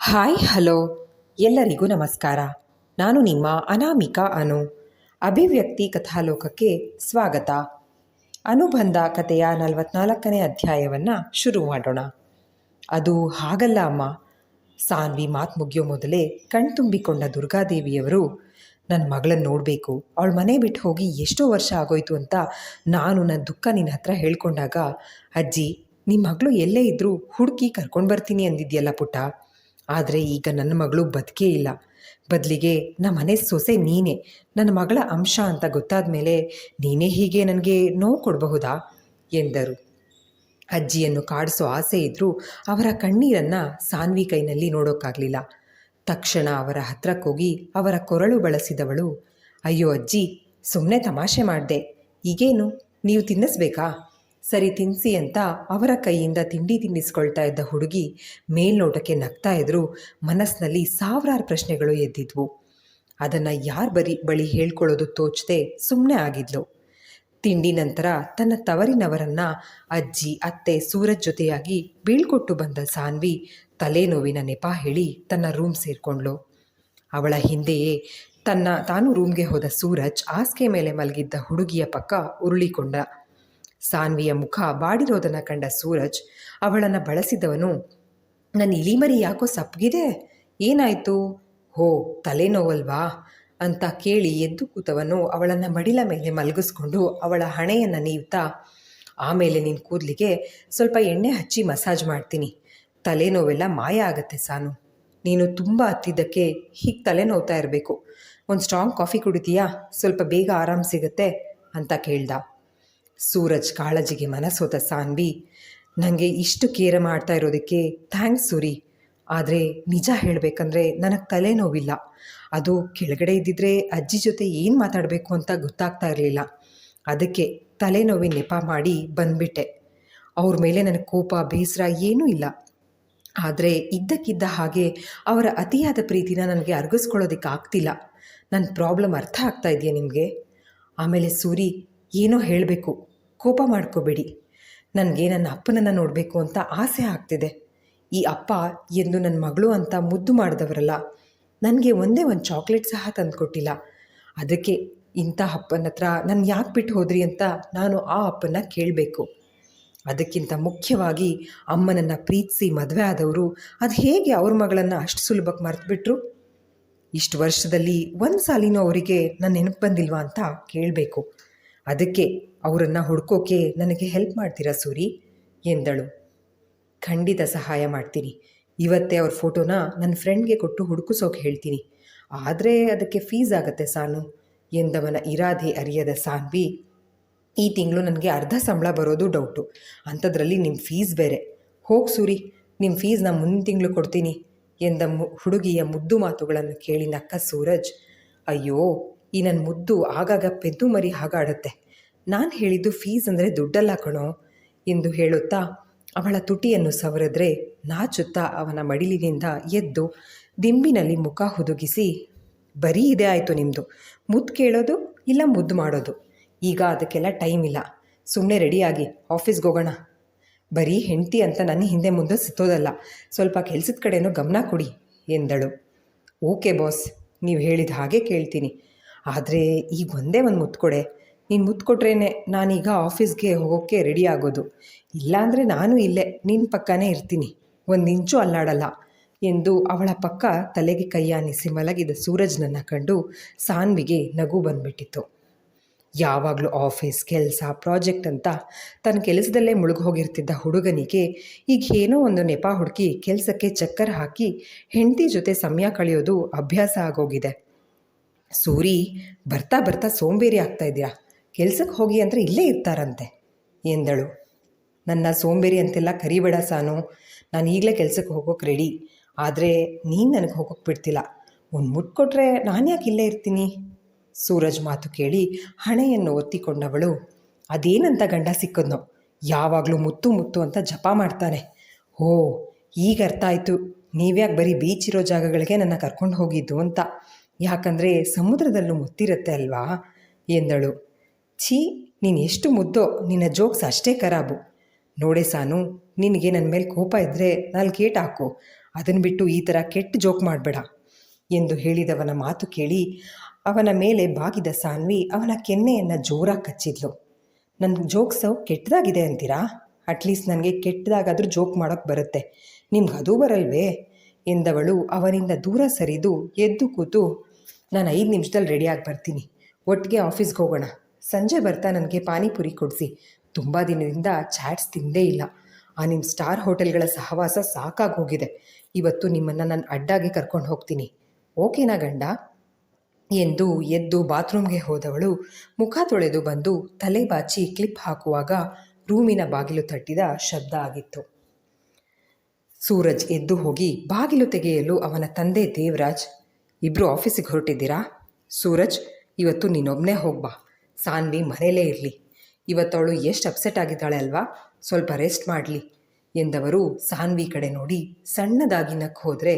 Hi hello ಎಲ್ಲರಿಗೂ ನಮಸ್ಕಾರ. ನಾನು ನಿಮ್ಮ ಅನಾಮಿಕಾ ಅನು. ಅಭಿವ್ಯಕ್ತಿ ಕಥಾಲೋಕಕ್ಕೆ ಸ್ವಾಗತ. ಅನುಬಂಧ ಕಥೆಯ 44ನೇ ಅಧ್ಯಾಯವನ್ನು ಶುರು ಮಾಡೋಣ. ಅದು ಹಾಗಲ್ಲ ಅಮ್ಮ. ಸಾನ್ವಿ ಮಾತು ಮುಗಿಯೋ ಮೊದಲೇ ಕಣ್ತುಂಬಿಕೊಂಡ ದುರ್ಗಾದೇವಿಯವರು, ನನ್ನ ಮಗಳನ್ನ ನೋಡಬೇಕು, ಅವಳ ಮನೆ ಬಿಟ್ಟು ಹೋಗಿ ಎಷ್ಟೋ ವರ್ಷ ಆಗೋಯ್ತು ಅಂತ ನಾನು ನನ್ನ ದುಃಖ ನಿನ್ನ ಹತ್ರ ಹೇಳ್ಕೊಂಡಾಗ, ಅಜ್ಜಿ ನಿಮ್ಮ ಮಗಳು ಎಲ್ಲೇ ಇದ್ದರೂ ಹುಡುಕಿ ಕರ್ಕೊಂಡು ಬರ್ತೀನಿ ಅಂದಿದ್ಯಲ್ಲ ಪುಟ್ಟ. ಆದರೆ ಈಗ ನನ್ನ ಮಗಳು ಬದುಕೇ ಇಲ್ಲ. ಬದಲಿಗೆ ನಮ್ಮ ಮನೆ ಸೊಸೆ ನೀನೇ, ನನ್ನ ಮಗಳ ಅಂಶ ಅಂತ ಗೊತ್ತಾದ ಮೇಲೆ ನೀನೇ ಹೀಗೆ ನನಗೆ ನೋವು ಕೊಡಬಹುದಾ ಎಂದರು. ಅಜ್ಜಿಯನ್ನು ಕಾಡಿಸೋ ಆಸೆ ಇದ್ದರೂ ಅವರ ಕಣ್ಣೀರನ್ನು ಸಾನ್ವಿ ಕೈನಲ್ಲಿ ನೋಡೋಕ್ಕಾಗಲಿಲ್ಲ. ತಕ್ಷಣ ಅವರ ಹತ್ರಕ್ಕೋಗಿ ಅವರ ಕೊರಳು ಬಳಸಿದವಳು, ಅಯ್ಯೋ ಅಜ್ಜಿ, ಸುಮ್ಮನೆ ತಮಾಷೆ ಮಾಡಿದೆ. ಈಗೇನು ನೀವು ತಿನ್ನಿಸ್ಬೇಕಾ? ಸರಿ ತಿನ್ನಿಸಿ ಅಂತ ಅವರ ಕೈಯಿಂದ ತಿಂಡಿ ತಿನ್ನಿಸ್ಕೊಳ್ತಾ ಇದ್ದ ಹುಡುಗಿ ಮೇಲ್ನೋಟಕ್ಕೆ ನಗ್ತಾ ಇದ್ರೂ ಮನಸ್ಸಿನಲ್ಲಿ ಸಾವಿರಾರು ಪ್ರಶ್ನೆಗಳು ಎದ್ದಿದ್ವು. ಅದನ್ನು ಯಾರ ಬಳಿ ಹೇಳ್ಕೊಳ್ಳೋದು ತೋಚದೆ ಸುಮ್ಮನೆ ಆಗಿದ್ಲು. ತಿಂಡಿ ನಂತರ ತನ್ನ ತವರಿನವರನ್ನು ಅಜ್ಜಿ, ಅತ್ತೆ, ಸೂರಜ್ ಜೊತೆಯಾಗಿ ಬೀಳ್ಕೊಟ್ಟು ಬಂದ ಸಾನ್ವಿ ತಲೆನೋವಿನ ನೆಪ ಹೇಳಿ ತನ್ನ ರೂಮ್ ಸೇರಿಕೊಂಡ್ಳು. ಅವಳ ಹಿಂದೆಯೇ ತಾನು ರೂಮ್ಗೆ ಹೋದ ಸೂರಜ್ ಹಾಸಿಗೆ ಮೇಲೆ ಮಲಗಿದ್ದ ಹುಡುಗಿಯ ಪಕ್ಕ ಉರುಳಿಕೊಂಡ. ಸಾನ್ವಿಯ ಮುಖ ಬಾಡಿರೋದನ್ನು ಕಂಡ ಸೂರಜ್ ಅವಳನ್ನು ಬಳಸಿದವನು, ನನ್ನ ಇಲಿಮರಿ ಯಾಕೋ ಸಪ್ಪಗಿದೆ, ಏನಾಯಿತು? ಹೋ, ತಲೆನೋವಲ್ವಾ ಅಂತ ಕೇಳಿ ಎದ್ದು ಕೂತವನು ಅವಳನ್ನು ಮಡಿಲ ಮೇಲೆ ಮಲಗಿಸ್ಕೊಂಡು ಅವಳ ಹಣೆಯನ್ನು ನೀವ್ತಾ, ಆಮೇಲೆ ನಿನ್ನ ಕೂದಲಿಗೆ ಸ್ವಲ್ಪ ಎಣ್ಣೆ ಹಚ್ಚಿ ಮಸಾಜ್ ಮಾಡ್ತೀನಿ, ತಲೆನೋವೆಲ್ಲ ಮಾಯ ಆಗತ್ತೆ ಸಾನು. ನೀನು ತುಂಬ ಹತ್ತಿದ್ದಕ್ಕೆ ಹೀಗೆ ತಲೆನೋವ್ತಾ ಇರಬೇಕು. ಒಂದು ಸ್ಟ್ರಾಂಗ್ ಕಾಫಿ ಕುಡಿತೀಯಾ? ಸ್ವಲ್ಪ ಬೇಗ ಆರಾಮ್ ಸಿಗುತ್ತೆ ಅಂತ ಕೇಳ್ದ. ಸೂರಜ್ ಕಾಳಜಿಗೆ ಮನಸ್ಸೋತ ಸಾನ್ವಿ, ನನಗೆ ಇಷ್ಟು ಕೇರ್ ಮಾಡ್ತಾ ಇರೋದಕ್ಕೆ ಥ್ಯಾಂಕ್ಸ್ ಸೂರಿ. ಆದರೆ ನಿಜ ಹೇಳಬೇಕಂದ್ರೆ ನನಗೆ ತಲೆನೋವಿಲ್ಲ. ಅದು ಕೆಳಗಡೆ ಇದ್ದಿದ್ರೆ ಅಜ್ಜಿ ಜೊತೆ ಏನು ಮಾತಾಡಬೇಕು ಅಂತ ಗೊತ್ತಾಗ್ತಾ ಇರಲಿಲ್ಲ. ಅದಕ್ಕೆ ತಲೆನೋವಿನ ನೆಪ ಮಾಡಿ ಬಂದ್ಬಿಟ್ಟೆ. ಅವ್ರ ಮೇಲೆ ನನಗೆ ಕೋಪ, ಬೇಸರ ಏನೂ ಇಲ್ಲ. ಆದರೆ ಇದ್ದಕ್ಕಿದ್ದ ಹಾಗೆ ಅವರ ಅತಿಯಾದ ಪ್ರೀತಿನ ನನಗೆ ಅರ್ಗಿಸ್ಕೊಳ್ಳೋದಕ್ಕೆ ಆಗ್ತಿಲ್ಲ. ನನ್ನ ಪ್ರಾಬ್ಲಮ್ ಅರ್ಥ ಆಗ್ತಾ ಇದೆಯಾ ನಿಮಗೆ? ಆಮೇಲೆ ಸೂರಿ, ಏನೋ ಹೇಳಬೇಕು, ಕೋಪ ಮಾಡ್ಕೋಬೇಡಿ. ನನಗೆ ನನ್ನ ಅಪ್ಪನನ್ನು ನೋಡಬೇಕು ಅಂತ ಆಸೆ ಆಗ್ತಿದೆ. ಈ ಅಪ್ಪ ಎಂದು ನನ್ನ ಮಗಳು ಅಂತ ಮುದ್ದು ಮಾಡಿದವರಲ್ಲ, ನನಗೆ ಒಂದೇ ಒಂದು ಚಾಕ್ಲೇಟ್ ಸಹ ತಂದುಕೊಟ್ಟಿಲ್ಲ. ಅದಕ್ಕೆ ಇಂಥ ಅಪ್ಪನ ಹತ್ರ ನಾನು ಯಾಕೆ ಬಿಟ್ಟು ಹೋದ್ರಿ ಅಂತ ನಾನು ಆ ಅಪ್ಪನ ಕೇಳಬೇಕು. ಅದಕ್ಕಿಂತ ಮುಖ್ಯವಾಗಿ ಅಮ್ಮನನ್ನು ಪ್ರೀತಿಸಿ ಮದುವೆ ಆದವರು ಅದು ಹೇಗೆ ಅವ್ರ ಮಗಳನ್ನು ಅಷ್ಟು ಸುಲಭಕ್ಕೆ ಮರೆತುಬಿಟ್ರು? ಇಷ್ಟು ವರ್ಷದಲ್ಲಿ ಒಂದು ಸಾಲಿನೂ ಅವರಿಗೆ ನನ್ನ ನೆನಪು ಬಂದಿಲ್ವಾ ಅಂತ ಕೇಳಬೇಕು. ಅದಕ್ಕೆ ಅವರನ್ನು ಹುಡ್ಕೋಕೆ ನನಗೆ ಹೆಲ್ಪ್ ಮಾಡ್ತೀರಾ ಸೂರಿ ಎಂದಳು. ಖಂಡಿತ ಸಹಾಯ ಮಾಡ್ತೀನಿ. ಇವತ್ತೇ ಅವ್ರ ಫೋಟೋನ ನನ್ನ ಫ್ರೆಂಡ್ಗೆ ಕೊಟ್ಟು ಹುಡುಕಿಸೋಕೆ ಹೇಳ್ತೀನಿ. ಆದರೆ ಅದಕ್ಕೆ ಫೀಸ್ ಆಗುತ್ತೆ ಸಾನು ಎಂದವನ ಇರಾದೆ ಅರಿಯದ ಸಾನ್ವಿ, ಈ ತಿಂಗಳು ನನಗೆ ಅರ್ಧ ಸಂಬಳ ಬರೋದು ಡೌಟು, ಅಂಥದ್ರಲ್ಲಿ ನಿಮ್ಮ ಫೀಸ್ ಬೇರೆ. ಹೋಗಿ ಸೂರಿ, ನಿಮ್ಮ ಫೀಸ್ ನಾನು ಮುಂದಿನ ತಿಂಗಳು ಕೊಡ್ತೀನಿ ಎಂದ ಹುಡುಗಿಯ ಮುದ್ದು ಮಾತುಗಳನ್ನು ಕೇಳಿ ನಕ್ಕ ಸೂರಜ್, ಅಯ್ಯೋ, ಈ ನನ್ನ ಮುದ್ದು ಆಗಾಗ ಪೆದ್ದು ಮರಿ ಹಾಗಾಡುತ್ತೆ. ನಾನು ಹೇಳಿದ್ದು ಫೀಸ್ ಅಂದರೆ ದುಡ್ಡಲ್ಲ ಕಣೋ ಎಂದು ಹೇಳುತ್ತಾ ಅವಳ ತುಟಿಯನ್ನು ಸವರಿದ್ರೆ ನಾಚುತ್ತಾ ಅವನ ಮಡಿಲಿನಿಂದ ಎದ್ದು ದಿಂಬಿನಲ್ಲಿ ಮುಖ ಹುದುಗಿಸಿ, ಬರೀ ಇದೇ ಆಯಿತು ನಿಮ್ಮದು, ಮುದ್ದು ಕೇಳೋದು ಇಲ್ಲ ಮುದ್ದು ಮಾಡೋದು. ಈಗ ಅದಕ್ಕೆಲ್ಲ ಟೈಮ್ ಇಲ್ಲ. ಸುಮ್ಮನೆ ರೆಡಿಯಾಗಿ ಆಫೀಸ್ಗೆ ಹೋಗೋಣ. ಬರೀ ಹೆಂಡತಿ ಅಂತ ನನ್ನ ಹಿಂದೆ ಮುಂದೆ ಸುತ್ತೋದಲ್ಲ, ಸ್ವಲ್ಪ ಕೆಲಸದ ಕಡೆನೂ ಗಮನ ಕೊಡಿ ಎಂದಳು. ಓಕೆ ಬಾಸ್, ನೀವು ಹೇಳಿದ ಹಾಗೆ ಕೇಳ್ತೀನಿ. ಆದರೆ ಈಗ ಒಂದೇ ಒಂದು ಮುತ್ತು ಕೊಡೆ. ನೀನು ಮುತ್ತು ಕೊಟ್ರೇ ನಾನೀಗ ಆಫೀಸ್ಗೆ ಹೋಗೋಕ್ಕೆ ರೆಡಿ ಆಗೋದು. ಇಲ್ಲಾಂದರೆ ನಾನು ಇಲ್ಲೇ ನಿನ್ನ ಪಕ್ಕನೇ ಇರ್ತೀನಿ, ಒಂದು ಇಂಚು ಅಲ್ಲಾಡಲ್ಲ ಎಂದು ಅವಳ ಪಕ್ಕ ತಲೆಗೆ ಕೈಯಾನಿಸಿ ಮಲಗಿದ ಸೂರಜ್ನನ್ನು ಕಂಡು ಸಾನ್ವಿಗೆ ನಗು ಬಂದುಬಿಟ್ಟಿತ್ತು. ಯಾವಾಗಲೂ ಆಫೀಸ್, ಕೆಲಸ, ಪ್ರಾಜೆಕ್ಟ್ ಅಂತ ತನ್ನ ಕೆಲಸದಲ್ಲೇ ಮುಳುಗೋಗಿರ್ತಿದ್ದ ಹುಡುಗನಿಗೆ ಈಗ ಏನೋ ಒಂದು ನೆಪ ಹುಡುಕಿ ಕೆಲಸಕ್ಕೆ ಚಕ್ಕರ್ ಹಾಕಿ ಹೆಂಡತಿ ಜೊತೆ ಸಮಯ ಕಳೆಯೋದು ಅಭ್ಯಾಸ ಆಗೋಗಿದೆ. ಸೂರಿ, ಬರ್ತಾ ಬರ್ತಾ ಸೋಂಬೇರಿ ಆಗ್ತಾ ಇದೆಯಾ? ಕೆಲ್ಸಕ್ಕೆ ಹೋಗಿ ಅಂದರೆ ಇಲ್ಲೇ ಇರ್ತಾರಂತೆ ಎಂದಳು. ನನ್ನ ಸೋಂಬೇರಿ ಅಂತೆಲ್ಲ ಕರಿಬೇಡ ಸಾನು, ನಾನು ಈಗಲೇ ಕೆಲಸಕ್ಕೆ ಹೋಗೋಕೆ ರೆಡಿ. ಆದರೆ ನೀನು ನನಗೆ ಹೋಗೋಕೆ ಬಿಡ್ತಿಲ್ಲ. ಒಂದು ಮುಟ್ಟು ಕೊಟ್ಟರೆ ನಾನು ಯಾಕೆ ಇಲ್ಲೇ ಇರ್ತೀನಿ? ಸೂರಜ್ ಮಾತು ಕೇಳಿ ಹಣೆಯನ್ನು ಒತ್ತಿಕೊಂಡವಳು, ಅದೇನಂತ ಗಂಡ ಸಿಕ್ಕದ್ನೋ, ಯಾವಾಗಲೂ ಮುತ್ತು ಮುತ್ತು ಅಂತ ಜಪ ಮಾಡ್ತಾನೆ. ಓ, ಈಗ ಅರ್ಥ ಆಯಿತು, ನೀವ್ಯಾಕೆ ಬರೀ ಬೀಚ್ ಇರೋ ಜಾಗಗಳಿಗೆ ನನ್ನ ಕರ್ಕೊಂಡು ಹೋಗಿದ್ದು ಅಂತ. ಯಾಕಂದರೆ ಸಮುದ್ರದಲ್ಲೂ ಮುತ್ತಿರುತ್ತೆ ಅಲ್ವಾ ಎಂದಳು. ಛೀ, ನೀನು ಎಷ್ಟು ಮುದ್ದೋ, ನಿನ್ನ ಜೋಕ್ಸ್ ಅಷ್ಟೇ ಖರಾಬು. ನೋಡೆ ಸಾನು, ನಿನಗೆ ನನ್ನ ಮೇಲೆ ಕೋಪ ಇದ್ದರೆ 4 ಏಟು ಹಾಕು, ಅದನ್ನು ಬಿಟ್ಟು ಈ ಥರ ಕೆಟ್ಟ ಜೋಕ್ ಮಾಡಬೇಡ ಎಂದು ಹೇಳಿದವನ ಮಾತು ಕೇಳಿ ಅವನ ಮೇಲೆ ಬಾಗಿದ ಸಾನ್ವಿ ಅವನ ಕೆನ್ನೆಯನ್ನು ಜೋರಾಗಿ ಕಚ್ಚಿದ್ಲು. ನನ್ನ ಜೋಕ್ಸು ಕೆಟ್ಟದಾಗಿದೆ ಅಂತೀರಾ? ಅಟ್ಲೀಸ್ಟ್ ನನಗೆ ಕೆಟ್ಟದಾಗಾದರೂ ಜೋಕ್ ಮಾಡೋಕ್ಕೆ ಬರುತ್ತೆ, ನಿಮ್ಗೆ ಅದೂ ಬರಲ್ವೇ ಎಂದವಳು ಅವನಿಂದ ದೂರ ಸರಿದು ಎದ್ದು ಕೂತು, ನಾನು 5 ನಿಮಿಷದಲ್ಲಿ ರೆಡಿಯಾಗಿ ಬರ್ತೀನಿ, ಒಟ್ಟಿಗೆ ಆಫೀಸ್ಗೆ ಹೋಗೋಣ, ಸಂಜೆ ಬರ್ತಾ ನನಗೆ ಪಾನಿಪುರಿ ಕೊಡಿಸಿ, ತುಂಬ ದಿನದಿಂದ ಚಾಟ್ಸ್ ತಿಂದೇ ಇಲ್ಲ, ಆ ನಿಮ್ಮ ಸ್ಟಾರ್ ಹೋಟೆಲ್ಗಳ ಸಹವಾಸ ಸಾಕಾಗಿ ಹೋಗಿದೆ, ಇವತ್ತು ನಿಮ್ಮನ್ನು ನಾನು ಅಡ್ಡಾಗಿ ಕರ್ಕೊಂಡು ಹೋಗ್ತೀನಿ, ಓಕೆನಾ ಗಂಡ ಎಂದು ಎದ್ದು ಬಾತ್ರೂಮ್ಗೆ ಹೋದವಳು ಮುಖ ತೊಳೆದು ಬಂದು ತಲೆ ಬಾಚಿ ಕ್ಲಿಪ್ ಹಾಕುವಾಗ ರೂಮಿನ ಬಾಗಿಲು ತಟ್ಟಿದ ಶಬ್ದ ಆಗಿತ್ತು. ಸೂರಜ್ ಎದ್ದು ಹೋಗಿ ಬಾಗಿಲು ತೆಗೆಯಲು ಅವನ ತಂದೆ ದೇವರಾಜ್, ಇಬ್ಬರು ಆಫೀಸಿಗೆ ಹೊರಟಿದ್ದೀರಾ? ಸೂರಜ್, ಇವತ್ತು ನೀನೊಬ್ಬನೇ ಹೋಗ್ಬಾ, ಸಾನ್ವಿ ಮನೇಲೇ ಇರಲಿ, ಇವತ್ತವಳು ಎಷ್ಟು ಅಪ್ಸೆಟ್ ಆಗಿದ್ದಾಳೆ ಅಲ್ವಾ, ಸ್ವಲ್ಪ ರೆಸ್ಟ್ ಮಾಡಲಿ ಎಂದವರು ಸಾನ್ವಿ ಕಡೆ ನೋಡಿ ಸಣ್ಣದಾಗಿ ನಕ್ಕು ಹೋದರೆ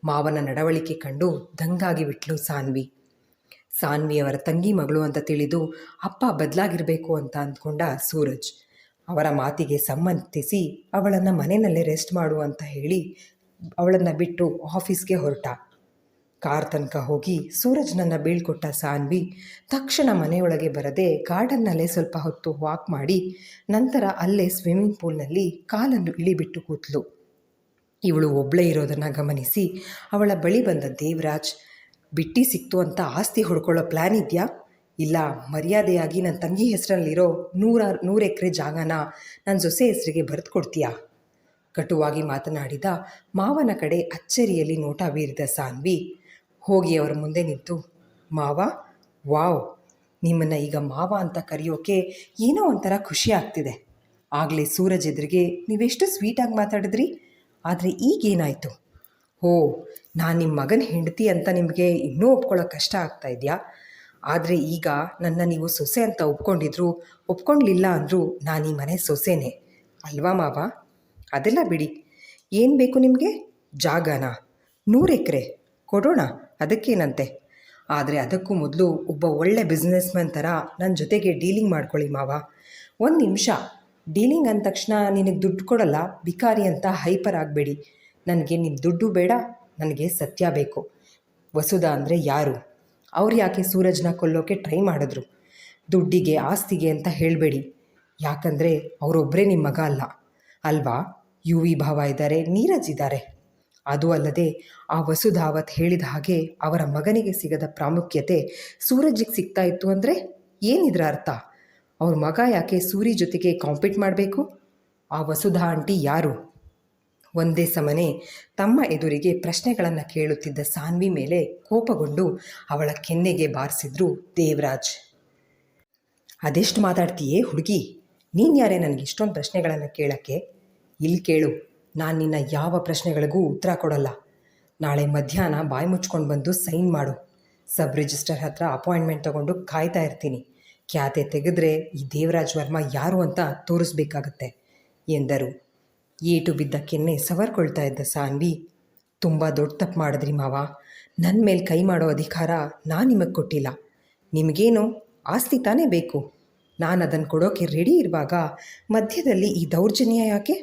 ಮಾವನ ನಡವಳಿಕೆ ಕಂಡು ದಂಗಾಗಿ ಬಿಟ್ಲು ಸಾನ್ವಿ. ಸಾನ್ವಿಯವರ ತಂಗಿ ಮಗಳು ಅಂತ ತಿಳಿದು ಅಪ್ಪ ಬದಲಾಗಿರಬೇಕು ಅಂತ ಅಂದ್ಕೊಂಡ ಸೂರಜ್ ಅವರ ಮಾತಿಗೆ ಸಮ್ಮತಿಸಿ ಅವಳನ್ನು ಮನೆಯಲ್ಲೇ ರೆಸ್ಟ್ ಮಾಡು ಅಂತ ಹೇಳಿ ಅವಳನ್ನು ಬಿಟ್ಟು ಆಫೀಸ್ಗೆ ಹೊರಟ. ಕಾರ್ ತನಕ ಹೋಗಿ ಸೂರಜ್ನನ್ನು ಬೀಳ್ಕೊಟ್ಟ ಸಾನ್ವಿ ತಕ್ಷಣ ಮನೆಯೊಳಗೆ ಬರದೆ ಗಾರ್ಡನ್ನಲ್ಲೇ ಸ್ವಲ್ಪ ಹೊತ್ತು ವಾಕ್ ಮಾಡಿ ನಂತರ ಅಲ್ಲೇ ಸ್ವಿಮ್ಮಿಂಗ್ ಪೂಲ್ನಲ್ಲಿ ಕಾಲನ್ನು ಇಳಿಬಿಟ್ಟು ಕೂತಲು. ಇವಳು ಒಬ್ಬಳೇ ಇರೋದನ್ನು ಗಮನಿಸಿ ಅವಳ ಬಳಿ ಬಂದ ದೇವರಾಜ್, ಬಿಟ್ಟಿ ಸಿಕ್ತು ಅಂತ ಆಸ್ತಿ ಹೊಡ್ಕೊಳ್ಳೋ ಪ್ಲ್ಯಾನ್ ಇದೆಯಾ? ಇಲ್ಲ ಮರ್ಯಾದೆಯಾಗಿ ನನ್ನ ತಂಗಿ ಹೆಸರಲ್ಲಿರೋ 100 ಎಕರೆ ಜಾಗನ ನನ್ನ ಸೊಸೆ ಹೆಸರಿಗೆ ಬರೆದು ಕೊಡ್ತೀಯಾ? ಕಟುವಾಗಿ ಮಾತನಾಡಿದ ಮಾವನ ಕಡೆ ಅಚ್ಚರಿಯಲ್ಲಿ ನೋಟ ಬೀರಿದ ಸಾನ್ವಿ ಹೋಗಿ ಅವರ ಮುಂದೆ ನಿಂತು, ಮಾವ, ವಾವ್, ನಿಮ್ಮನ್ನು ಈಗ ಮಾವ ಅಂತ ಕರೆಯೋಕೆ ಏನೋ ಒಂಥರ ಖುಷಿ ಆಗ್ತಿದೆ. ಆಗಲೇ ಸೂರಜ್ ಎದುರಿಗೆ ನೀವೆಷ್ಟು ಸ್ವೀಟಾಗಿ ಮಾತಾಡಿದ್ರಿ, ಆದರೆ ಈಗೇನಾಯಿತು? ಓ, ನಾನು ನಿಮ್ಮ ಮಗನ ಹೆಂಡತಿ ಅಂತ ನಿಮಗೆ ಇನ್ನೂ ಒಪ್ಕೊಳ್ಳೋ ಕಷ್ಟ ಆಗ್ತಾ ಇದೆಯಾ? ಆದರೆ ಈಗ ನನ್ನ ನೀವು ಸೊಸೆ ಅಂತ ಒಪ್ಕೊಳ್ಳಿಲ್ಲ ಅಂದರೂ ನಾನು ಈ ಮನೆ ಸೊಸೆನೇ ಅಲ್ವಾ ಮಾವ? ಅದೆಲ್ಲ ಬಿಡಿ, ಏನು ಬೇಕು ನಿಮಗೆ? ಜಾಗನ 100 ಎಕರೆ ಕೊಡೋಣ, ಅದಕ್ಕೇನಂತೆ. ಆದರೆ ಅದಕ್ಕೂ ಮೊದಲು ಒಬ್ಬ ಒಳ್ಳೆ ಬಿಸ್ನೆಸ್ಮನ್ ಥರ ನನ್ನ ಜೊತೆಗೆ ಡೀಲಿಂಗ್ ಮಾಡ್ಕೊಳ್ಳಿ ಮಾವ. 1 ನಿಮಿಷ, ಡೀಲಿಂಗ್ ಅಂದ ತಕ್ಷಣ ನಿನಗೆ ದುಡ್ಡು ಕೊಡಲ್ಲ ಬಿಕಾರಿ ಅಂತ ಹೈಪರ್ ಆಗಬೇಡಿ. ನನಗೆ ನಿಮ್ಮ ದುಡ್ಡು ಬೇಡ, ನನಗೆ ಸತ್ಯ ಬೇಕು. ವಸುಧಾ ಅಂದರೆ ಯಾರು? ಅವ್ರು ಯಾಕೆ ಸೂರಜ್ನ ಕೊಲ್ಲೋಕೆ ಟ್ರೈ ಮಾಡಿದ್ರು? ದುಡ್ಡಿಗೆ ಆಸ್ತಿಗೆ ಅಂತ ಹೇಳಬೇಡಿ, ಯಾಕಂದರೆ ಅವರೊಬ್ಬರೇ ನಿಮ್ಮ ಮಗ ಅಲ್ವಾ? ಯುವಿ ಭಾವ ಇದ್ದಾರೆ, ನೀರಜ್ ಇದ್ದಾರೆ. ಅದು ಅಲ್ಲದೆ ಆ ವಸುಧಾ ಅವತ್ತು ಹೇಳಿದ ಹಾಗೆ ಅವರ ಮಗನಿಗೆ ಸಿಗದ ಪ್ರಾಮುಖ್ಯತೆ ಸೂರಜ್ಜಿಗೆ ಸಿಗ್ತಾ ಇತ್ತು ಅಂದರೆ ಏನಿದ್ರ ಅರ್ಥ? ಅವ್ರ ಮಗ ಯಾಕೆ ಸೂರಿ ಜೊತೆಗೆ ಕಾಂಪೀಟ್ ಮಾಡಬೇಕು? ಆ ವಸುಧಾ ಆಂಟಿ ಯಾರು? ಒಂದೇ ಸಮನೆ ತಮ್ಮ ಎದುರಿಗೆ ಪ್ರಶ್ನೆಗಳನ್ನು ಕೇಳುತ್ತಿದ್ದ ಸಾನ್ವಿ ಮೇಲೆ ಕೋಪಗೊಂಡು ಅವಳ ಕೆನ್ನೆಗೆ ಬಾರಿಸಿದ್ರು ದೇವರಾಜ್. ಅದೆಷ್ಟು ಮಾತಾಡ್ತೀಯೇ ಹುಡುಗಿ, ನೀನು ಯಾರೇ ನನಗೆ ಇಷ್ಟೊಂದು ಪ್ರಶ್ನೆಗಳನ್ನು ಕೇಳೋಕ್ಕೆ? ಇಲ್ಲಿ ಕೇಳು, ನಾನು ನಿನ್ನ ಯಾವ ಪ್ರಶ್ನೆಗಳಿಗೂ ಉತ್ತರ ಕೊಡಲ್ಲ. ನಾಳೆ ಮಧ್ಯಾಹ್ನ ಬಾಯಿ ಮುಚ್ಕೊಂಡು ಬಂದು ಸೈನ್ ಮಾಡು. ಸಬ್ ರಿಜಿಸ್ಟರ್ ಹತ್ರ ಅಪಾಯಿಂಟ್ಮೆಂಟ್ ತೊಗೊಂಡು ಕಾಯ್ತಾ ಇರ್ತೀನಿ. ಖ್ಯಾತೆ ತೆಗೆದ್ರೆ ಈ ದೇವರಾಜ್ ವರ್ಮ ಯಾರು ಅಂತ ತೋರಿಸ್ಬೇಕಾಗತ್ತೆ ಎಂದರು. ಏಟು ಬಿದ್ದ ಕೆನ್ನೆ ಸವರ್ಕೊಳ್ತಾ ಇದ್ದ ಸಾನ್ವಿ, ತುಂಬ ದೊಡ್ಡ ತಪ್ಪು ಮಾಡಿದ್ರಿ ಮಾವ, ನನ್ನ ಮೇಲೆ ಕೈ ಮಾಡೋ ಅಧಿಕಾರ ನಾನು ನಿಮಗೆ ಕೊಟ್ಟಿಲ್ಲ. ನಿಮಗೇನು ಆಸ್ತಿ ತಾನೇ ಬೇಕು, ನಾನು ಅದನ್ನು ಕೊಡೋಕ್ಕೆ ರೆಡಿ ಇರುವಾಗ ಮಧ್ಯದಲ್ಲಿ ಈ ದೌರ್ಜನ್ಯ ಯಾಕೆ?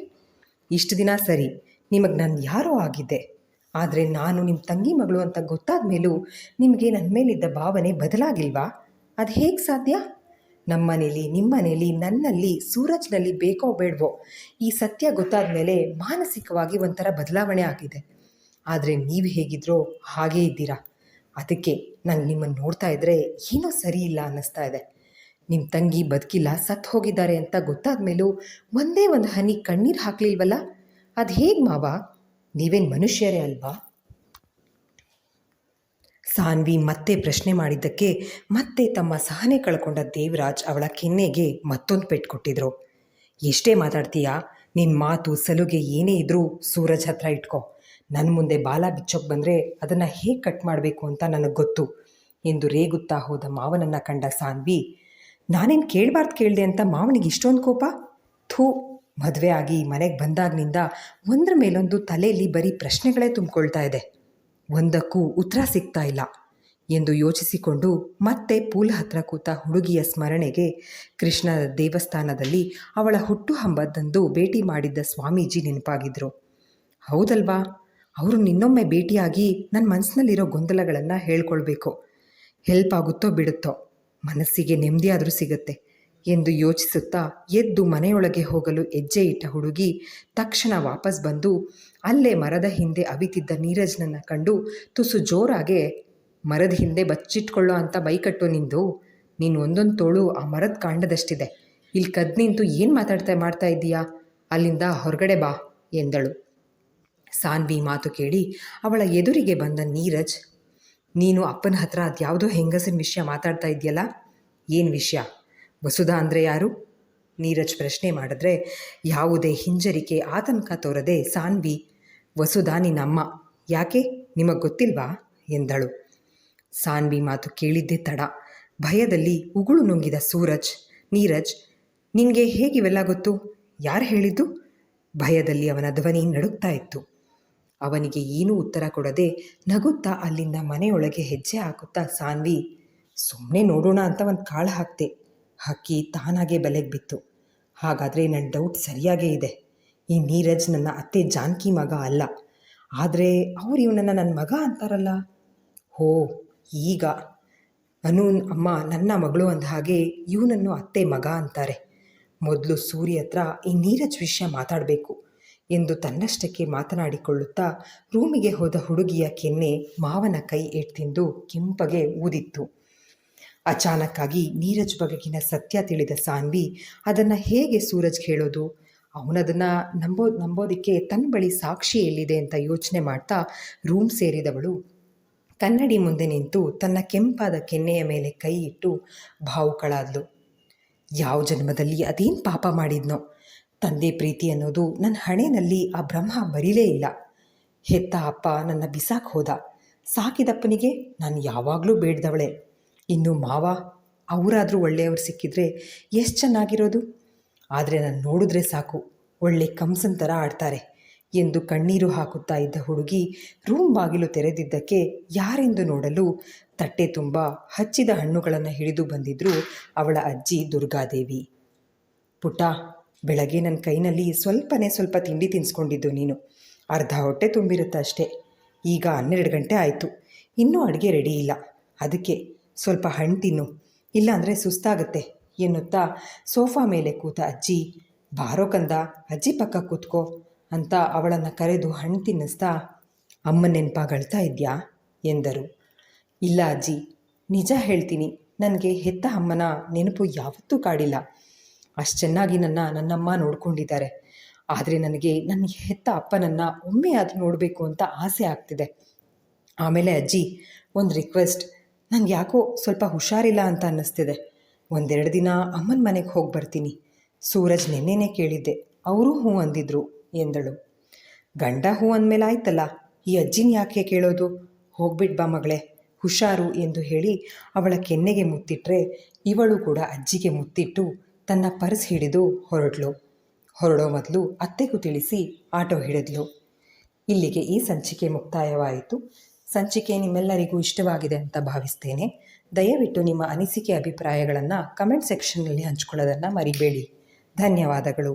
ಇಷ್ಟು ದಿನ ಸರಿ, ನಿಮಗೆ ನಾನು ಯಾರೋ ಆಗಿದ್ದೆ, ಆದರೆ ನಾನು ನಿಮ್ಮ ತಂಗಿ ಮಗಳು ಅಂತ ಗೊತ್ತಾದ ಮೇಲೂ ನಿಮಗೆ ನನ್ನ ಮೇಲಿದ್ದ ಭಾವನೆ ಬದಲಾಗಿಲ್ವಾ? ಅದು ಹೇಗೆ ಸಾಧ್ಯ? ನಮ್ಮನೇಲಿ, ನಿಮ್ಮನೇಲಿ, ನನ್ನಲ್ಲಿ, ಸೂರಜ್ನಲ್ಲಿ ಬೇಕೋ ಬೇಡವೋ ಈ ಸತ್ಯ ಗೊತ್ತಾದ ಮೇಲೆ ಮಾನಸಿಕವಾಗಿ ಒಂಥರ ಬದಲಾವಣೆ ಆಗಿದೆ. ಆದರೆ ನೀವು ಹೇಗಿದ್ರೋ ಹಾಗೇ ಇದ್ದೀರಾ. ಅದಕ್ಕೆ ನಂಗೆ ನಿಮ್ಮನ್ನು ನೋಡ್ತಾ ಇದ್ದರೆ ಏನೋ ಸರಿ ಇಲ್ಲ ಅನ್ನಿಸ್ತಾ ಇದೆ. ನಿಮ್ಮ ತಂಗಿ ಬದುಕಿಲ್ಲ, ಸತ್ತು ಹೋಗಿದ್ದಾರೆ ಅಂತ ಗೊತ್ತಾದ ಮೇಲೂ ಒಂದೇ ಒಂದು ಹನಿ ಕಣ್ಣೀರು ಹಾಕಲಿಲ್ವಲ್ಲ? ಅದು ಹೇಗೆ ಮಾವ? ನೀವೇನು ಮನುಷ್ಯರೇ ಅಲ್ವಾ? ಸಾನ್ವಿ ಮತ್ತೆ ಪ್ರಶ್ನೆ ಮಾಡಿದ್ದಕ್ಕೆ ಮತ್ತೆ ತಮ್ಮ ಸಹನೆ ಕಳ್ಕೊಂಡ ದೇವರಾಜ್ ಅವಳ ಕೆನ್ನೆಗೆ ಮತ್ತೊಂದು ಪೆಟ್ಟು ಕೊಟ್ಟಿದ್ರು. ಎಷ್ಟೇ ಮಾತಾಡ್ತೀಯಾ? ನಿನ್ನ ಮಾತು ಸಲುಗೆ ಏನೇ ಇದ್ದರೂ ಸೂರಜ್ ಹತ್ರ ಇಟ್ಕೋ. ನನ್ನ ಮುಂದೆ ಬಾಲ ಬಿಚ್ಚೋಕೆ ಬಂದರೆ ಅದನ್ನು ಹೇಗೆ ಕಟ್ ಮಾಡಬೇಕು ಅಂತ ನನಗೆ ಗೊತ್ತು ಎಂದು ರೇಗುತ್ತಾ ಹೋದ ಮಾವನನ್ನು ಕಂಡ ಸಾನ್ವಿ, ನಾನೇನು ಕೇಳದೆ ಅಂತ ಮಾವನಿಗೆ ಇಷ್ಟೊಂದು ಕೋಪ? ಥೂ, ಮದುವೆ ಆಗಿ ಮನೆಗೆ ಬಂದಾಗಿನಿಂದ ಒಂದರ ಮೇಲೊಂದು ತಲೆಯಲ್ಲಿ ಬರೀ ಪ್ರಶ್ನೆಗಳೇ ತುಂಬಿಕೊಳ್ತಾ ಇದೆ, ಒಂದಕ್ಕೂ ಉತ್ತರ ಸಿಗ್ತಾ ಇಲ್ಲ ಎಂದು ಯೋಚಿಸಿಕೊಂಡು ಮತ್ತೆ ಪೂಲ್ ಹತ್ರ ಕೂತ ಹುಡುಗಿಯ ಸ್ಮರಣೆಗೆ ಕೃಷ್ಣ ದೇವಸ್ಥಾನದಲ್ಲಿ ಅವಳ ಹುಟ್ಟುಹಬ್ಬದಂದು ಭೇಟಿ ಮಾಡಿದ್ದ ಸ್ವಾಮೀಜಿ ನೆನಪಾಗಿದ್ರು. ಹೌದಲ್ವಾ, ಅವರು ನಿನ್ನೊಮ್ಮೆ ಭೇಟಿಯಾಗಿ ನನ್ನ ಮನಸ್ಸಿನಲ್ಲಿರೋ ಗೊಂದಲಗಳನ್ನು ಹೇಳ್ಕೊಳ್ಬೇಕು. ಹೆಲ್ಪ್ ಆಗುತ್ತೋ ಬಿಡುತ್ತೋ, ಮನಸ್ಸಿಗೆ ನೆಮ್ಮದಿಯಾದರೂ ಸಿಗುತ್ತೆ ಎಂದು ಯೋಚಿಸುತ್ತಾ ಎದ್ದು ಮನೆಯೊಳಗೆ ಹೋಗಲು ಹೆಜ್ಜೆ ಇಟ್ಟ ಹುಡುಗಿ ತಕ್ಷಣ ವಾಪಸ್ ಬಂದು ಅಲ್ಲೇ ಮರದ ಹಿಂದೆ ಅವಿತಿದ್ದ ನೀರಜ್ನನ್ನು ಕಂಡು ತುಸು ಜೋರಾಗೆ, ಮರದ ಹಿಂದೆ ಬಚ್ಚಿಟ್ಕೊಳ್ಳೋ ಅಂತ ಬೈಕಟ್ಟು ನಿಂದು, ನೀನು ಒಂದೊಂದು ತೋಳು ಆ ಮರದ ಕಾಂಡದಷ್ಟಿದೆ, ಇಲ್ಲಿ ಕದ್ದು ನಿಂತು ಏನು ಮಾಡ್ತಾ ಇದ್ದೀಯಾ, ಅಲ್ಲಿಂದ ಹೊರಗಡೆ ಬಾ ಎಂದಳು. ಸಾನ್ವಿ ಮಾತು ಕೇಳಿ ಅವಳ ಎದುರಿಗೆ ಬಂದ ನೀರಜ್, ನೀನು ಅಪ್ಪನ ಹತ್ರ ಅದ್ಯಾವುದೋ ಹೆಂಗಸಿನ ವಿಷಯ ಮಾತಾಡ್ತಾ ಇದೆಯಲ್ಲ, ಏನು ವಿಷಯ? ವಸುಧಾ ಅಂದರೆ ಯಾರು? ನೀರಜ್ ಪ್ರಶ್ನೆ ಮಾಡಿದ್ರೆ ಯಾವುದೇ ಹಿಂಜರಿಕೆ ಆತಂಕ ತೋರದೆ ಸಾನ್ವಿ, ವಸುಧಾ ನಿನ್ನಮ್ಮ, ಯಾಕೆ ನಿಮಗೆ ಗೊತ್ತಿಲ್ವಾ ಎಂದಳು. ಸಾನ್ವಿ ಮಾತು ಕೇಳಿದ್ದೇ ತಡ. ಭಯದಲ್ಲಿ ಉಗುಳು ನುಂಗಿದ ನೀರಜ್, ನಿನಗೆ ಹೇಗಿವೆಲ್ಲ ಗೊತ್ತು? ಯಾರು ಹೇಳಿದ್ದು? ಭಯದಲ್ಲಿ ಅವನ ಧ್ವನಿ ನಡುಗ್ತಾ ಇತ್ತು. ಅವನಿಗೆ ಏನೂ ಉತ್ತರ ಕೊಡದೆ ನಗುತ್ತಾ ಅಲ್ಲಿಂದ ಮನೆಯೊಳಗೆ ಹೆಜ್ಜೆ ಹಾಕುತ್ತಾ ಸಾನ್ವಿ, ಸುಮ್ಮನೆ ನೋಡೋಣ ಅಂತ ಒಂದು ಕಾಳು ಹಾಕ್ತೆ, ಹಕ್ಕಿ ತಾನಾಗೆ ಬಲೆಗೆ ಬಿತ್ತು. ಹಾಗಾದರೆ ನನ್ನ ಡೌಟ್ ಸರಿಯಾಗೇ ಇದೆ. ಈ ನೀರಜ್ ನನ್ನ ಅತ್ತೆ ಜಾನಕಿ ಮಗ ಅಲ್ಲ, ಆದರೆ ಅವ್ರು ಇವನನ್ನು ನನ್ನ ಮಗ ಅಂತಾರಲ್ಲ. ಹೋ, ಈಗ ಅಮ್ಮ ನನ್ನ ಮಗಳು ಅಂದ ಹಾಗೆ ಇವನನ್ನು ಅತ್ತೆ ಮಗ ಅಂತಾರೆ. ಮೊದಲು ಸೂರ್ಯ ಹತ್ರ ಈ ನೀರಜ್ ವಿಷಯ ಮಾತಾಡಬೇಕು ಎಂದು ತನ್ನಷ್ಟಕ್ಕೆ ಮಾತನಾಡಿಕೊಳ್ಳುತ್ತಾ ರೂಮಿಗೆ ಹೋದ ಹುಡುಗಿಯ ಕೆನ್ನೆ ಮಾವನ ಕೈ ತಿಂದು ಕೆಂಪಗೆ ಊದಿತ್ತು. ಅಚಾನಕ್ಕಾಗಿ ನೀರಜ್ ಬಗೆಗಿನ ಸತ್ಯ ತಿಳಿದ ಸಾನ್ವಿ ಅದನ್ನು ಹೇಗೆ ಸೂರಜ್ಗೆ ಹೇಳೋದು? ಅವನದನ್ನು ನಂಬೋದಕ್ಕೆ ತನ್ನ ಬಳಿ ಸಾಕ್ಷಿ ಎಲ್ಲಿದೆ ಅಂತ ಯೋಚನೆ ಮಾಡ್ತಾ ರೂಮ್ ಸೇರಿದವಳು ಕನ್ನಡಿ ಮುಂದೆ ನಿಂತು ತನ್ನ ಕೆಂಪಾದ ಕೆನ್ನೆಯ ಮೇಲೆ ಕೈ ಇಟ್ಟು ಭಾವುಕಳಾದ್ಲು. ಯಾವ ಜನ್ಮದಲ್ಲಿ ಅದೇನು ಪಾಪ ಮಾಡಿದ್ನೋ, ತಂದೆ ಪ್ರೀತಿ ಅನ್ನೋದು ನನ್ನ ಹಣೆಯಲ್ಲಿ ಆ ಬ್ರಹ್ಮ ಬರೀಲೇ ಇಲ್ಲ. ಹೆತ್ತ ಅಪ್ಪ ನನ್ನ ಬಿಸಾಕ್ ಹೋದ, ಸಾಕಿದಪ್ಪನಿಗೆ ನಾನು ಯಾವಾಗಲೂ ಬೇಡ್ದವಳೆ. ಇನ್ನು ಮಾವ, ಅವರಾದರೂ ಒಳ್ಳೆಯವರು ಸಿಕ್ಕಿದ್ರೆ ಎಷ್ಟು ಚೆನ್ನಾಗಿರೋದು. ಆದರೆ ನಾನು ನೋಡಿದ್ರೆ ಸಾಕು, ಒಳ್ಳೆ ಕಂಸನ್ ಥರ ಆಡ್ತಾರೆ ಎಂದು ಕಣ್ಣೀರು ಹಾಕುತ್ತಾ ಇದ್ದ ಹುಡುಗಿ ರೂಮ್ ಬಾಗಿಲು ತೆರೆದಿದ್ದಕ್ಕೆ ಯಾರೆಂದು ನೋಡಲು ತಟ್ಟೆ ತುಂಬ ಹಚ್ಚಿದ ಹಣ್ಣುಗಳನ್ನು ಹಿಡಿದು ಬಂದಿದ್ರು ಅವಳ ಅಜ್ಜಿ ದುರ್ಗಾದೇವಿ. ಪುಟ್ಟ, ಬೆಳಗ್ಗೆ ನನ್ನ ಕೈನಲ್ಲಿ ಸ್ವಲ್ಪ ತಿಂಡಿ ತಿನ್ನಿಸ್ಕೊಂಡಿದ್ದು ನೀನು, ಅರ್ಧ ಹೊಟ್ಟೆ ತುಂಬಿರುತ್ತೆ ಅಷ್ಟೇ. ಈಗ 12 ಗಂಟೆ ಆಯಿತು, ಇನ್ನೂ ಅಡುಗೆ ರೆಡಿ ಇಲ್ಲ, ಅದಕ್ಕೆ ಸ್ವಲ್ಪ ಹಣ್ಣು ತಿನ್ನು, ಇಲ್ಲಾಂದರೆ ಸುಸ್ತಾಗುತ್ತೆ ಎನ್ನುತ್ತಾ ಸೋಫಾ ಮೇಲೆ ಕೂತ ಅಜ್ಜಿ, ಬಾರೋ ಕಂದ, ಅಜ್ಜಿ ಪಕ್ಕ ಕೂತ್ಕೋ ಅಂತ ಅವಳನ್ನು ಕರೆದು ಹಣ್ಣು ತಿನ್ನಿಸ್ತಾ, ಅಮ್ಮ ನೆನಪಾಗಳ್ತಾ ಇದೆಯಾ ಎಂದರು. ಇಲ್ಲ ಅಜ್ಜಿ, ನಿಜ ಹೇಳ್ತೀನಿ, ನನಗೆ ಹೆತ್ತ ಅಮ್ಮನ ನೆನಪು ಯಾವತ್ತೂ ಕಾಡಿಲ್ಲ. ಅಷ್ಟು ಚೆನ್ನಾಗಿ ನನ್ನಮ್ಮ ನೋಡ್ಕೊಂಡಿದ್ದಾರೆ. ಆದರೆ ನನಗೆ ನನ್ನ ಹೆತ್ತ ಅಪ್ಪನನ್ನು ಒಮ್ಮೆ ಅದು ನೋಡಬೇಕು ಅಂತ ಆಸೆ ಆಗ್ತಿದೆ. ಆಮೇಲೆ ಅಜ್ಜಿ, ಒಂದು ರಿಕ್ವೆಸ್ಟ್, ನನಗೆ ಯಾಕೋ ಸ್ವಲ್ಪ ಹುಷಾರಿಲ್ಲ ಅಂತ ಅನ್ನಿಸ್ತಿದೆ. 1-2 ದಿನ ಅಮ್ಮನ ಮನೆಗೆ ಹೋಗಿ ಬರ್ತೀನಿ. ಸೂರಜ್ ನೆನ್ನೆನೇ ಕೇಳಿದ್ದೆ, ಅವರು ಹ್ಞೂ ಅಂದಿದ್ರು ಎಂದಳು. ಗಂಡ ಹ್ಞೂ ಅಂದಮೇಲೆ ಆಯ್ತಲ್ಲ, ಈ ಅಜ್ಜಿನ ಯಾಕೆ ಕೇಳೋದು? ಹೋಗ್ಬಿಟ್ಟು ಬಾ ಮಗಳೇ, ಹುಷಾರು ಎಂದು ಹೇಳಿ ಅವಳ ಕೆನ್ನೆಗೆ ಮುತ್ತಿಟ್ಟರೆ ಇವಳು ಕೂಡ ಅಜ್ಜಿಗೆ ಮುತ್ತಿಟ್ಟು ತನ್ನ ಪರ್ಸ್ ಹಿಡಿದು ಹೊರಡೋ ಮೊದಲು ಅತ್ತೆಗೂ ತಿಳಿಸಿ ಆಟೋ ಹಿಡಿದ್ಲು. ಇಲ್ಲಿಗೆ ಈ ಸಂಚಿಕೆ ಮುಕ್ತಾಯವಾಯಿತು. ಸಂಚಿಕೆ ನಿಮ್ಮೆಲ್ಲರಿಗೂ ಇಷ್ಟವಾಗಿದೆ ಅಂತ ಭಾವಿಸ್ತೇನೆ. ದಯವಿಟ್ಟು ನಿಮ್ಮ ಅನಿಸಿಕೆ ಅಭಿಪ್ರಾಯಗಳನ್ನು ಕಮೆಂಟ್ ಸೆಕ್ಷನ್ನಲ್ಲಿ ಹಂಚ್ಕೊಳ್ಳೋದನ್ನು ಮರಿಬೇಡಿ. ಧನ್ಯವಾದಗಳು.